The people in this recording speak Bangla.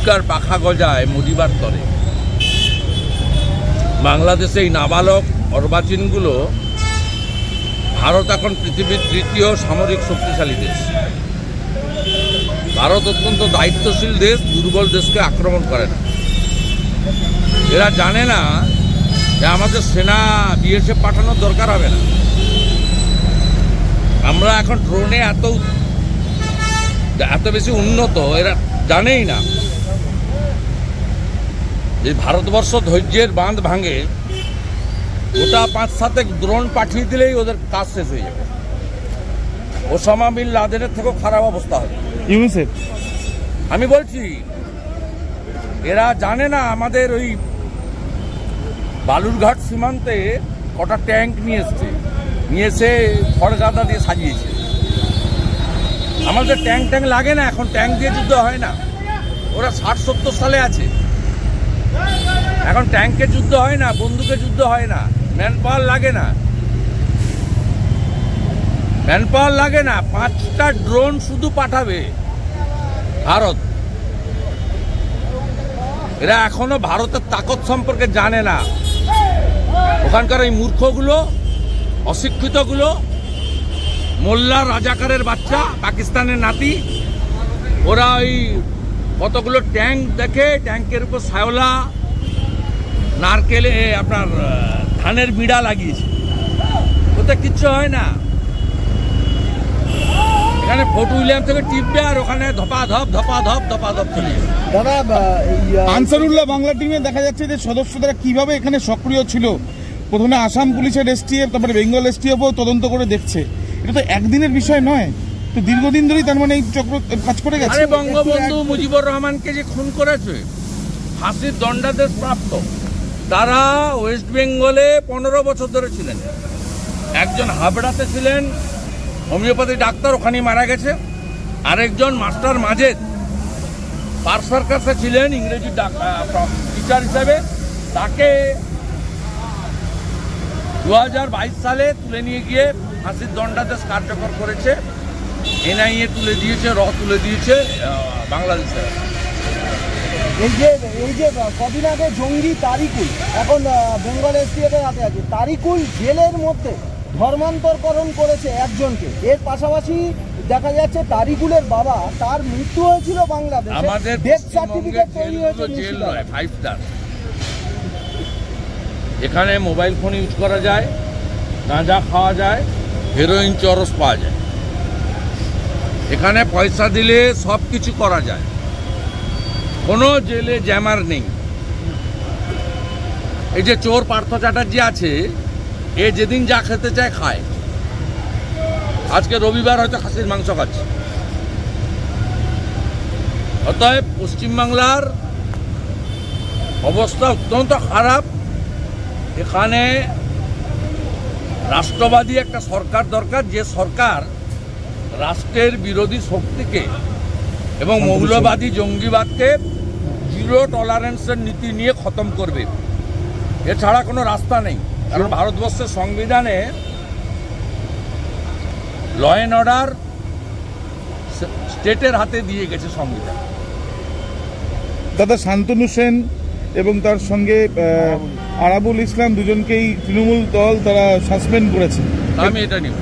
আমেরিকার পাখা গজায় মরিবার তরে। বাংলাদেশে এই নাবালক অর্বাচীনগুলো, ভারত এখন পৃথিবীর তৃতীয় সামরিক শক্তিশালী দেশ। ভারত অত্যন্ত দায়িত্বশীল দেশ, দুর্বল দেশকে আক্রমণ করে না। এরা জানে না যে আমাদের সেনা বিএসএফ পাঠানোর দরকার হবে না। আমরা এখন ড্রোনে এত বেশি উন্নত, এরা জানেই না যে ভারতবর্ষ ধৈর্যের বাঁধ ভাঙে, ওটা 5-7 ড্রোন পাঠিয়ে দিলেই ওদের কাজ শেষ হয়ে যাবে। ওসামা বিন লাদেনের থেকেও খারাপ অবস্থা হবে। ইউনিসেফ আমি বলছি, এরা জানে না আমাদের ওই বালুরঘাট সীমান্তে কটা ট্যাঙ্ক নিয়ে এসে খড়গাদা দিয়ে সাজিয়েছে। আমাদের ট্যাঙ্ক লাগে না, এখন ট্যাঙ্ক দিয়ে যুদ্ধ হয় না। ওরা 60-70 সালে আছে, এখন ট্যাঙ্কে যুদ্ধ হয় না, বন্দুকে যুদ্ধ হয় না, ম্যান পাওয়ার লাগে না। 5টা ড্রোন শুধু পাঠাবে ভারত। এরা এখনো ভারতের তাকত সম্পর্কে জানে না। ওখানকার এই মূর্খগুলো, অশিক্ষিতগুলো, মোল্লা রাজাকারের বাচ্চা, পাকিস্তানের নাতি, ওরা ওই কতগুলো ট্যাঙ্ক দেখে, ট্যাঙ্কের উপর শ্যাওলা, নারকেলে আপনার ধানের বিড়া লাগিয়েছে। ওতে কিচ্ছু হয় না। এখানে ফোর্ট উইলিয়াম থেকে টিপবে আর ওখানে ধপাধপ চলে। দাদা, আনসারুল্লাহ বাংলা টিমে দেখা যাচ্ছে যে সদস্যরা কিভাবে এখানে সক্রিয় ছিল। প্রথমে আসাম পুলিশের এসটিএফ, তারপরে বেঙ্গল এসটিএফও তদন্ত করে দেখছে। এটা তো একদিনের বিষয় নয়, তো দীর্ঘদিন ধরেই তার মানে এই চক্র কাজ করে গেছে। বঙ্গবন্ধু মুজিবুর রহমানকে যে খুন করেছে, ফাঁসির দণ্ডাদেশ প্রাপ্ত, তারা ওয়েস্ট বেঙ্গলে 15 বছর ধরে ছিলেন। একজন হাবড়াতে ছিলেন, হোমিওপ্যাথি ডাক্তার, ওখানেই মারা গেছে। আরেকজন মাস্টার মাজেদ পার্ক সার্কাসে ছিলেন, ইংরেজি টিচার হিসাবে। তাকে 2022 সালে তুলে নিয়ে গিয়ে ফাঁসির দণ্ডাদেশ কার্যকর করেছে। এনআইএ তুলে দিয়েছে, তুলে দিয়েছে বাংলাদেশে। এই যে কদিন আগে জঙ্গি তারিকুল এখন বেঙ্গল এসটিএফের হাতে আছে। তারিকুল জেলের মধ্যে ধর্মান্তরকরণ করেছে একজনকে। এর পাশাপাশি দেখা যাচ্ছে তারিকুলের বাবা, তার মৃত্যু হয়েছিল বাংলাদেশে, আমাদের ডেথ সার্টিফিকেট তৈরি হয়েছে। জেল নয়, 5 স্টার। এখানে মোবাইল ফোন ইউজ করা যায়, গাঁজা খাওয়া যায়, হেরোইন, চরস পাওয়া যায়। এখানে পয়সা দিলে সব কিছু করা যায়, কোনো জেলে জ্যামার নেই। এই যে চোর পার্থ চ্যাটার্জি আছে, এ যেদিন যা খেতে চায় খায়। আজকে রবিবার হয়তো খাসির মাংস খাচ্ছে। অতএব পশ্চিমবাংলার অবস্থা অত্যন্ত খারাপ। এখানে রাষ্ট্রবাদী একটা সরকার দরকার, যে সরকার রাষ্ট্রের বিরোধী শক্তিকে এবং মৌলবাদী জঙ্গিবাদকে 0 টলারেন্সের নীতি নিয়ে খতম করবে। এছাড়া কোনো রাস্তা নেই। কারণ ভারতবর্ষের সংবিধানে ল অ্যান্ড অর্ডার স্টেটের হাতে দিয়ে গেছে সংবিধান। দাদা, শান্তনু সেন এবং তার সঙ্গে আরাবুল ইসলাম দুজনকেই তৃণমূল দল তারা সাসপেন্ড করেছে। আমি এটা নিব।